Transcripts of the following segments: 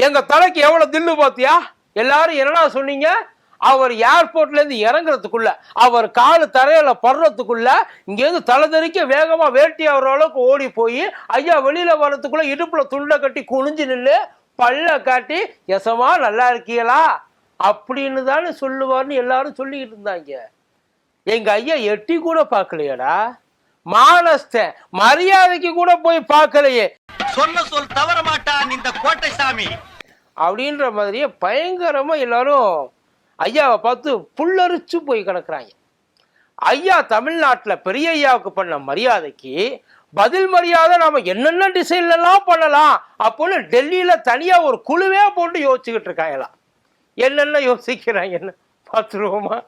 எங்க தலைக்கு எவ்வளவு தில்லு பாத்தியா? எல்லாரும் என்னடா சொன்னீங்க? அவர் ஏர்போர்ட்ல இருந்து இறங்குறதுக்குள்ள, அவர் காலு தரையில படுறதுக்குள்ள இங்கேருந்து தலை தெறிக்க வேகமா வேட்டி ஆகிற அளவுக்கு ஓடி போய் ஐயா வெளியில வர்றதுக்குள்ள இடுப்புல துண்டை கட்டி குனிஞ்சு நின்று பல்ல காட்டி எசமா நல்லா இருக்கீங்களா அப்படின்னு தானே சொல்லுவார்னு எல்லாரும் சொல்லிக்கிட்டு இருந்தாங்க. எங்க ஐயா எட்டி கூட பார்க்கலையடா. மானஸ்த மரியாதைக்கு கூட போய் பார்க்கலையே. சொன்ன சொல் தவற மாட்டான் இந்த கோட்டை சாமி அப்படின்ற மாதிரியே பயங்கரமா எல்லாரும் ஐயாவை பார்த்து புல்லரிச்சு போய் கிடக்குறாங்க. ஐயா தமிழ்நாட்டில் பெரிய ஐயாவுக்கு பண்ண மரியாதைக்கு பதில் மரியாதை நாம என்னென்ன டிசைன்லாம் பண்ணலாம் அப்படின்னு டெல்லியில தனியா ஒரு குழுவே போட்டு யோசிச்சுக்கிட்டு இருக்காங்களாம். என்னென்ன யோசிக்கிறாங்க என்ன பார்த்துருவோமா?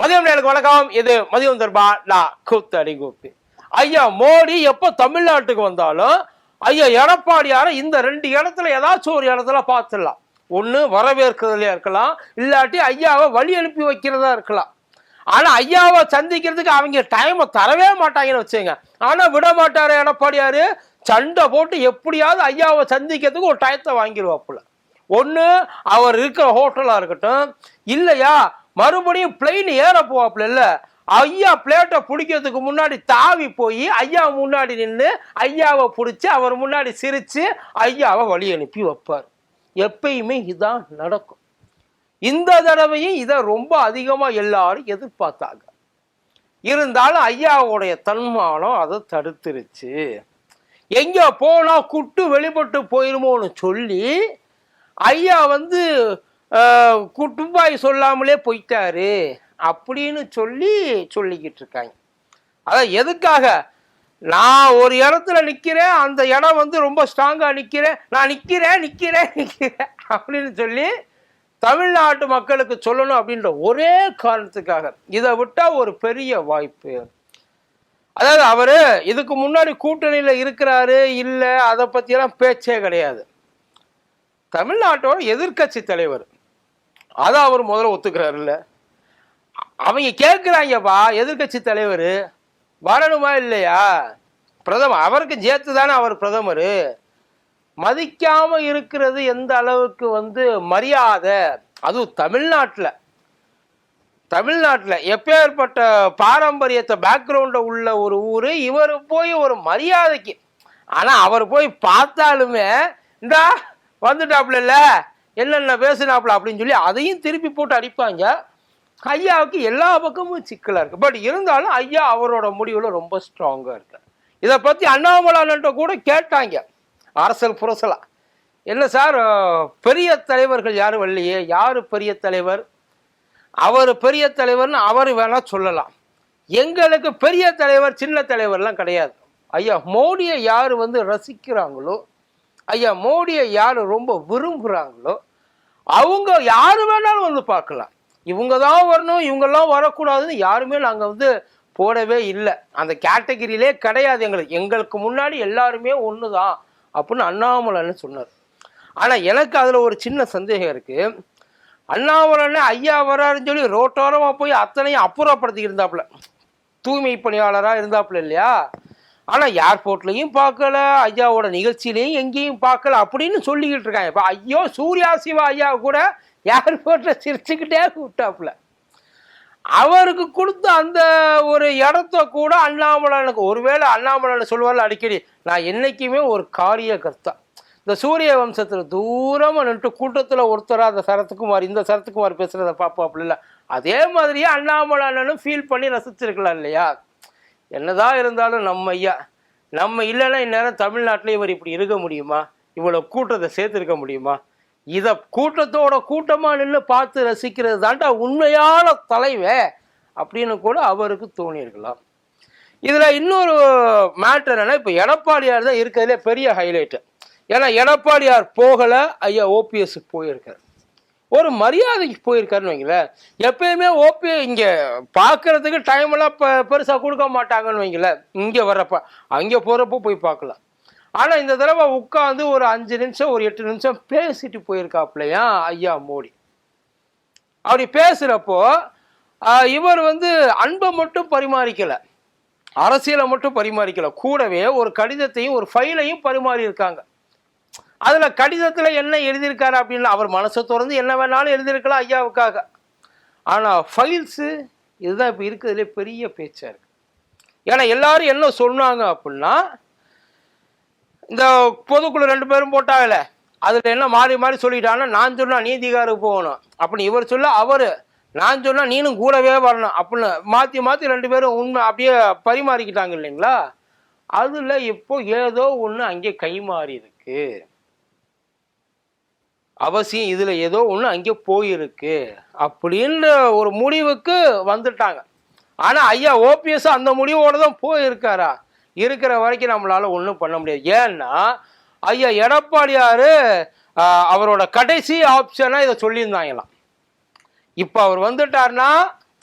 மதியம் நேருக்கு வணக்கம். இது மதியம் தர்பா. நான் கூத்தடி கோப்பி. ஐயா மோடி எப்போ தமிழ்நாட்டுக்கு வந்தாலும் ஐயா எடப்பாடியார இந்த ரெண்டு இடத்துல ஏதாச்சும் ஒரு இடத்துல பார்த்துடலாம். ஒன்று வரவேற்கிறதுலையா இருக்கலாம், இல்லாட்டி ஐயாவை வழி அனுப்பி வைக்கிறதா இருக்கலாம். ஆனால் ஐயாவை சந்திக்கிறதுக்கு அவங்க டைமை தரவே மாட்டாங்கன்னு வச்சுங்க. ஆனால் விட மாட்டாரு எடப்பாடியாரு. சண்டை போட்டு எப்படியாவது ஐயாவை சந்திக்கிறதுக்கு ஒரு டயத்தை வாங்கிடுவாப்புல. ஒன்று அவர் இருக்கிற ஹோட்டலாக இருக்கட்டும், இல்லையா மறுபடியும் பிளெயின் ஏற போவாப்புல. இல்லை ஐயா பிளேட்டை பிடிக்கிறதுக்கு முன்னாடி தாவி போய் ஐயா முன்னாடி நின்று ஐயாவை பிடிச்சி அவர் முன்னாடி சிரித்து ஐயாவை வழி அனுப்பி வைப்பார். எப்பயுமே இதான் நடக்கும். இந்த தடவையும் இதை ரொம்ப அதிகமாக எல்லாரும் எதிர்பார்த்தாங்க. இருந்தாலும் ஐயாவுடைய தன்மானம் அதை தடுத்துருச்சு. எங்கே போனால் குட்டு வெளிப்பட்டு போயிருமோன்னு சொல்லி ஐயா குட்டுப்பாய் சொல்லாமலே போயிட்டாரு அப்படின்னு சொல்லிக்கிட்டு இருக்காங்க. அதான் எதுக்காக? நான் ஒரு இடத்துல நிற்கிறேன், அந்த இடம் ரொம்ப ஸ்ட்ராங்காக நிற்கிறேன், நான் நிற்கிறேன் அப்படின்னு சொல்லி தமிழ்நாட்டு மக்களுக்கு சொல்லணும் அப்படின்ற ஒரே காரணத்துக்காக. இதை விட்டால் ஒரு பெரிய வாய்ப்பு. அதாவது அவர் இதுக்கு முன்னாடி கூட்டணியில் இருக்கிறாரு இல்லை, அதை பற்றியெல்லாம் பேச்சே கிடையாது. தமிழ்நாட்டோட எதிர்கட்சி தலைவர், அதை அவர் முதல்ல ஒத்துக்கிறாரு. இல்லை அவங்க கேட்குறாங்கப்பா, எதிர்கட்சி தலைவர் வரணுமா இல்லையா? பிரதமர் அவருக்கு சேர்த்து தானே அவர் பிரதமர். மதிக்காம இருக்கிறது எந்த அளவுக்கு மரியாதை? அதுவும் தமிழ்நாட்டில் எப்பேற்பட்ட பாரம்பரியத்தை பேக்ரவுண்ட உள்ள ஒரு ஊர். இவர் போய் ஒரு மரியாதைக்கு, ஆனால் அவர் போய் பார்த்தாலுமே இந்தா வந்துட்டாப்புல என்னென்ன பேசுனாப்புல அப்படின்னு சொல்லி அதையும் திருப்பி போட்டு அடிப்பாங்க. ஐயாவுக்கு எல்லா பக்கமும் சிக்கலாக இருக்குது. பட் இருந்தாலும் ஐயா அவரோட முடிவில் ரொம்ப ஸ்ட்ராங்காக இருக்கு. இதை பற்றி அண்ணாமலைன்ட்ட கூட கேட்டாங்க அரசல் புரசலா. என்ன சார் பெரிய தலைவர்கள் யாரும் வரலையே, யார் பெரிய தலைவர்? அவர் பெரிய தலைவர்னு அவர் வேணால் சொல்லலாம். எங்களுக்கு பெரிய தலைவர் சின்ன தலைவர்லாம் கிடையாது. ஐயா மோடியை யார் ரசிக்கிறாங்களோ, ஐயா மோடியை யார் ரொம்ப விரும்புகிறாங்களோ அவங்க யார் வேணாலும் பார்க்கலாம். இவங்க தான் வரணும், இவங்கெல்லாம் வரக்கூடாதுன்னு யாருமே நாங்கள் போடவே இல்லை. அந்த கேட்டகிரியிலே கிடையாது. எங்களுக்கு முன்னாடி எல்லாருமே ஒன்று தான் அப்படின்னு அண்ணாமலைன்னு சொன்னார். ஆனால் எனக்கு அதில் ஒரு சின்ன சந்தேகம் இருக்குது. அண்ணாமலைன்னு ஐயா வராருன்னு சொல்லி ரோட்டோரமாக போய் அத்தனையும் அப்புறப்படுத்தி இருந்தாப்புல, தூய்மை பணியாளராக இருந்தாப்புல இல்லையா? ஆனால் ஏர்போர்ட்லையும் பார்க்கல, ஐயாவோட நிகழ்ச்சியிலையும் எங்கேயும் பார்க்கல அப்படின்னு சொல்லிக்கிட்டு இருக்காங்க. இப்போ ஐயோ சூர்யா சிவா ஐயா கூட ஏர்போர்ட்டில் சிரிச்சுக்கிட்டே விட்டாப்புல. அவருக்கு கொடுத்த அந்த ஒரு இடத்த கூட அண்ணாமலைனுக்கு, ஒருவேளை அண்ணாமலை சொல்லுவார்ல அடிக்கடி, நான் என்னைக்குமே ஒரு காரியகர்த்தா, இந்த சூரிய வம்சத்தில் தூரமாக நின்று கூட்டத்தில் ஒருத்தராக அந்த சரத்குமார் இந்த சரத்குமார் பேசுகிறத பார்ப்பாப்புல. இல்லை அதே மாதிரியே அண்ணாமலைனும் ஃபீல் பண்ணி ரசிச்சிருக்கலாம் இல்லையா? என்னதான் இருந்தாலும் நம்ம ஐயா நம்ம இல்லைன்னா இந்நேரம் தமிழ்நாட்டில் இவர் இப்படி இருக்க முடியுமா? இவ்வளோ கூட்டத்தை சேர்த்துருக்க முடியுமா? இதை கூட்டத்தோட கூட்டமாக நின்று பார்த்து ரசிக்கிறது தாண்டா உண்மையான தலைவன் அப்படின்னு கூட அவருக்கு தோணியிருக்கலாம். இதில் இன்னொரு மேட்டர் என்னன்னா, இப்போ எடப்பாடியார் தான் இருக்கிறதுலே பெரிய ஹைலைட்டு. ஏன்னா எடப்பாடியார் போகலை, ஐயா ஓபிஎஸ் போயிருக்கார். ஒரு மரியாதைக்கு போயிருக்காருன்னு வைங்களேன். எப்பயுமே ஓபி இங்கே பார்க்கறதுக்கு டைமெல்லாம் பெருசாக கொடுக்க மாட்டாங்கன்னு வைங்களேன். இங்கே வர்றப்ப அங்கே போகிறப்போ போய் பார்க்கலாம். ஆனால் இந்த தடவை உட்காந்து ஒரு 5 நிமிஷம் ஒரு 8 நிமிஷம் பேசிட்டு போயிருக்காப்புலையா ஐயா மோடி. அப்படி பேசுகிறப்போ இவர் வந்து அன்பை மட்டும் பரிமாறிக்கல, அரசியலை மட்டும் பரிமாறிக்கல, கூடவே ஒரு கடிதத்தையும் ஒரு ஃபைலையும் பரிமாறி இருக்காங்க. அதுல கடிதத்துல என்ன எழுதியிருக்காரு அப்படின்னு அவர் மனசை திறந்து என்ன வேணாலும் எழுதியிருக்கலாம் ஐயாவுக்காக. ஆனா ஃபைல்ஸு இதுதான் இப்போ இருக்கிறதுலே பெரிய பேச்சா இருக்கு. ஏன்னா எல்லாரும் என்ன சொன்னாங்க அப்படின்னா, இந்த பொதுக்குழு 2 பேரும் போட்டாங்கல்ல, அதுல என்ன மாறி மாறி சொல்லிட்டாங்கன்னா, நான் சொன்னா நீதிகாருக்கு போகணும் அப்படின்னு இவர் சொல்ல, அவரு நான் சொன்னா நீனும் கூடவே வரணும் அப்படின்னு மாத்தி மாத்தி 2 பேரும் உண்மை அப்படியே பரிமாறிக்கிட்டாங்க இல்லைங்களா. அதுல இப்போ ஏதோ ஒண்ணு அங்கே கை மாறி இருக்கு, அவசியம் இதுல ஏதோ ஒண்ணு அங்கே போயிருக்கு அப்படின்ற ஒரு முடிவுக்கு வந்துட்டாங்க. ஆனா ஐயா ஓபிஎஸ் அந்த முடிவோட தான் போயிருக்காரா? இருக்கிற வரைக்கும் நம்மளால ஒன்றும் பண்ண முடியாது. ஏன்னா ஐயா எடப்பாடியாரு அவரோட கடைசி ஆப்ஷனா இதை சொல்லியிருந்தாங்களாம். இப்ப அவர் வந்துட்டார்னா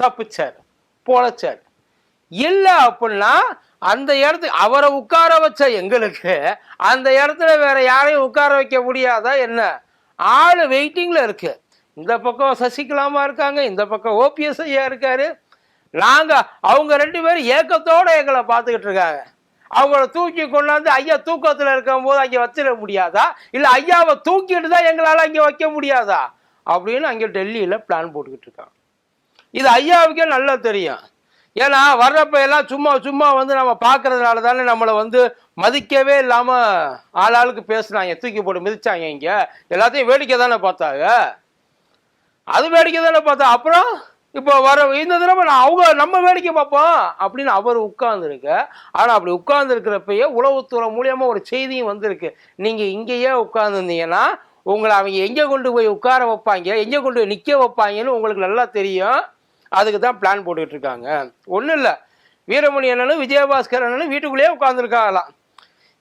தப்பிச்சார், பொழைச்சார். இல்லை அப்படின்னா அந்த இடத்துக்கு அவரை உட்கார வச்ச எங்களுக்கு அந்த இடத்துல வேற யாரையும் உட்கார வைக்க முடியாதா என்ன? ஆளு வெயிட்டிங்ல இருக்கு. இந்த பக்கம் சசிகலாமா இருக்காங்க, இந்த பக்கம் ஓபிஎஸ் ஐயா இருக்காரு. நாங்க அவங்க 2 பேரும் ஏக்கத்தோட எங்களை பார்த்துக்கிட்டு இருக்காங்க. அவங்கள தூக்கி கொண்டாந்து ஐயா தூக்கத்துல இருக்கும் போது அங்கே வச்சிட முடியாதா? இல்ல ஐயாவை தூக்கிட்டு தான் எங்களால அங்கே வைக்க முடியாதா அப்படின்னு அங்கே டெல்லியில பிளான் போட்டுக்கிட்டு இருக்காங்க. இது ஐயாவுக்கே நல்லா தெரியும். ஏன்னா வர்றப்ப எல்லாம் சும்மா சும்மா வந்து நம்ம பார்க்கறதுனால தானே நம்மளை வந்து மதிக்கவே இல்லாம ஆளாளுக்கு பேசுனாங்க, தூக்கி போட்டு மிதிச்சாங்க. இங்க எல்லாத்தையும் வேடிக்கை தானே பார்த்தாங்க, அது வேடிக்கை தானே பார்த்தா. அப்புறம் இப்போ வர இந்த தடவை அவங்க நம்ம வேடிக்கை பார்ப்போம் அப்படின்னு அவர் உட்கார்ந்துருக்க. ஆனா அப்படி உட்கார்ந்து இருக்கிறப்பயே உளவுத்துறை மூலியமா ஒரு செய்தியும் வந்திருக்கு. நீங்க இங்கேயே உட்கார்ந்துருந்தீங்கன்னா உங்களை அவங்க எங்கே கொண்டு போய் உட்கார வைப்பாங்க, எங்கே கொண்டு போய் நிற்க வைப்பாங்கன்னு உங்களுக்கு நல்லா தெரியும். அதுக்கு தான் பிளான் போட்டுக்கிட்டு இருக்காங்க. ஒன்றும் இல்லை, வீரமணி அண்ணனும் விஜயபாஸ்கர் அண்ணனும் வீட்டுக்குள்ளேயே உட்காந்துருக்காங்களாம்.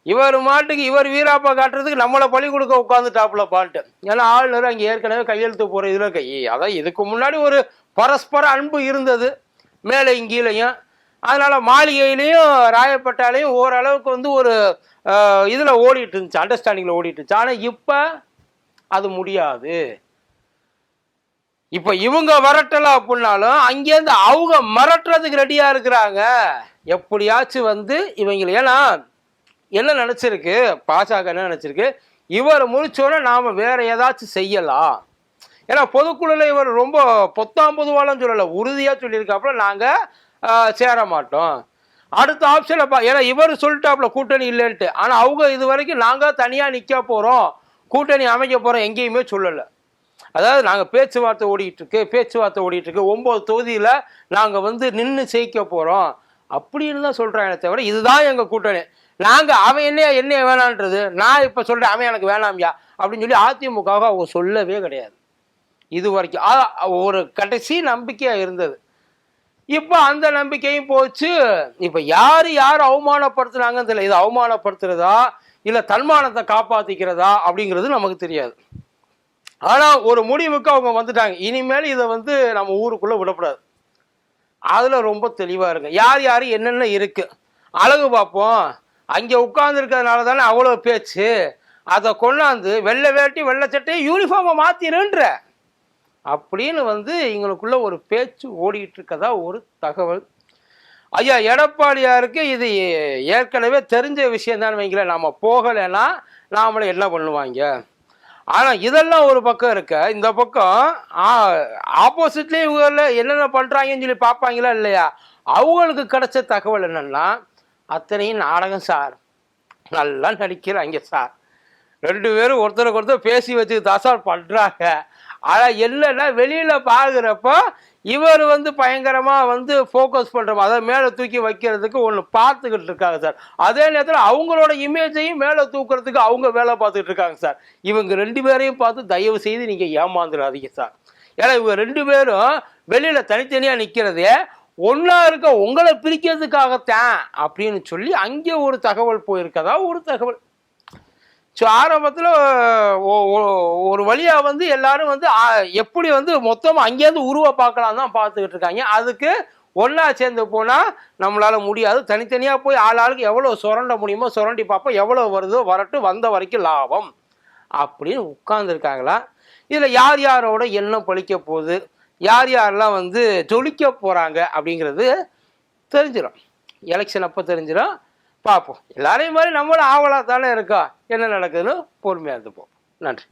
இவர் மாட்டுக்கு இவர் வீராப்பா காட்டுறதுக்கு நம்மளை பழி கொடுக்க உட்காந்துட்டாப்புல பாட்டு. ஏன்னா ஆளுநர் அங்கே ஏற்கனவே கையெழுத்து போகிற இதில் அதான் இதுக்கு முன்னாடி ஒரு பரஸ்பர அன்பு இருந்தது மேலையும் கீழையும். அதனால மாளிகையிலையும் ராயப்பட்டாலையும் ஓரளவுக்கு வந்து ஒரு இதில் ஓடிட்டு இருந்துச்சு, அண்டர்ஸ்டாண்டிங்கில் ஓடிட்டு இருந்துச்சு. ஆனால் இப்போ அது முடியாது. இப்ப இவங்க வரட்டல அப்படின்னாலும் அங்கேருந்து அவங்க மிரட்டுறதுக்கு ரெடியா இருக்கிறாங்க. எப்படியாச்சும் வந்து இவங்களை, ஏன்னா என்ன நினைச்சிருக்கு பாஜக, என்ன நினைச்சிருக்கு, இவர் முடிச்சோட நாம வேற ஏதாச்சும் செய்யலாம். ஏன்னா பொதுக்குழுல இவர் ரொம்ப பொத்தாம்பதுவாலும் சொல்லல, உறுதியா சொல்லியிருக்காப்புல நாங்க சேர மாட்டோம். அடுத்த ஆப்ஷன்ல ஏன்னா இவர் சொல்லிட்டாப்புல கூட்டணி இல்லைன்ட்டு. ஆனா அவங்க இது வரைக்கும் நாங்க தனியா நிக்க போறோம், கூட்டணி அமைக்க போறோம் எங்கேயுமே சொல்லலை. அதாவது நாங்கள் பேச்சுவார்த்தை ஓடிட்டு இருக்கு 9 தொகுதியில் நாங்கள் வந்து நின்று ஜெயிக்க போகிறோம் அப்படின்னு தான் சொல்கிறாங்க. தவிர இதுதான் எங்கள் கூட்டணி, நாங்கள் அவன் என்ன வேணான்றது நான் இப்போ சொல்கிறேன், அவன் எனக்கு வேணாம்யா அப்படின்னு சொல்லி அதிமுகவை அவங்க சொல்லவே கிடையாது இது வரைக்கும். ஒரு கடைசி நம்பிக்கையாக இருந்தது. இப்போ அந்த நம்பிக்கையும் போச்சு. இப்போ யார் அவமானப்படுத்துனாங்கன்னு தெரியல. இது அவமானப்படுத்துறதா இல்லை தன்மானத்தை காப்பாற்றிக்கிறதா அப்படிங்கிறது நமக்கு தெரியாது. ஆனா ஒரு முடிவுக்கு அவங்க வந்துட்டாங்க, இனிமேல் இதை வந்து நம்ம ஊருக்குள்ள விடக்கூடாது. அதுல ரொம்ப தெளிவா இருக்கு, யார் என்னென்ன இருக்கு அழகு பார்ப்போம். அங்க உட்கார்ந்து இருக்கிறதுனால தானே அவ்வளவு பேச்சு. அதை கொண்டாந்து வெள்ளை வேட்டி வெள்ளை சட்டையை யூனிஃபார்மை மாத்திருன்ற அப்படின்னு வந்து எங்களுக்குள்ள ஒரு பேச்சு ஓடிட்டு இருக்கதா ஒரு தகவல். ஐயா எடப்பாடியாருக்கு இது ஏற்கனவே தெரிஞ்ச விஷயம் தான் வைங்களேன். நாம போகலைன்னா நாமளை என்ன பண்ணுவாங்க. ஆனா இதெல்லாம் ஒரு பக்கம் இருக்க, இந்த பக்கம் ஆப்போசிட்லயே இவங்க என்னென்ன பண்றாங்கன்னு சொல்லி பார்ப்பாங்களா இல்லையா. அவங்களுக்கு கிடைச்ச தகவல் என்னன்னா, அத்தனையும் நாடகம் சார், நல்லா நடிக்கிறாங்க சார், 2 பேரும் ஒருத்தருக்கு ஒருத்தர் பேசி வச்சு தான் சார் பண்றாங்க. ஆனா என்னன்னா வெளியில பாக்குறப்ப இவர் வந்து பயங்கரமா வந்து ஃபோக்கஸ் பண்றோம், அதை மேலே தூக்கி வைக்கிறதுக்கு ஒன்று பார்த்துக்கிட்டு இருக்காங்க சார். அதே நேரத்தில் அவங்களோட இமேஜையும் மேலே தூக்குறதுக்கு அவங்க வேலை பார்த்துக்கிட்டு இருக்காங்க சார். இவங்க 2 பேரையும் பார்த்து தயவு செய்து நீங்க ஏமாந்துடாதீங்க சார். ஏன்னா இவங்க 2 பேரும் வெளியில தனித்தனியா நிற்கிறதே ஒன்னா இருக்க உங்களை பிரிக்கிறதுக்காகத்தான் அப்படின்னு சொல்லி அங்கே ஒரு தகவல் போயிருக்கதா ஒரு தகவல். ஸோ ஆரம்பத்தில் ஒரு வழியாக வந்து எல்லாரும் வந்து எப்படி வந்து மொத்தமாக அங்கேருந்து உருவ பார்க்கலாம் தான் பார்த்துக்கிட்டு இருக்காங்க. அதுக்கு ஒன்றா சேர்ந்து போனால் நம்மளால் முடியாது, தனித்தனியாக போய் ஆளாளுக்கு எவ்வளோ சுரண்ட முடியுமோ சுரண்டி பார்ப்போம், எவ்வளோ வருதோ வரட்டும், வந்த வரைக்கும் லாபம் அப்படின்னு உட்கார்ந்துருக்காங்களா. இதில் யாரோட எண்ணம் பழிக்க போகுது, யார் யாரெல்லாம் வந்து ஜொலிக்க போகிறாங்க அப்படிங்கிறது தெரிஞ்சிடும். எலெக்ஷன் அப்போ தெரிஞ்சிடும். பார்ப்போம். எல்லாரையும் மாதிரி நம்மளும் ஆவலாக தானே இருக்கா, என்ன நடக்குதுன்னு பொறுமையாக இருந்துப்போம். நன்றி.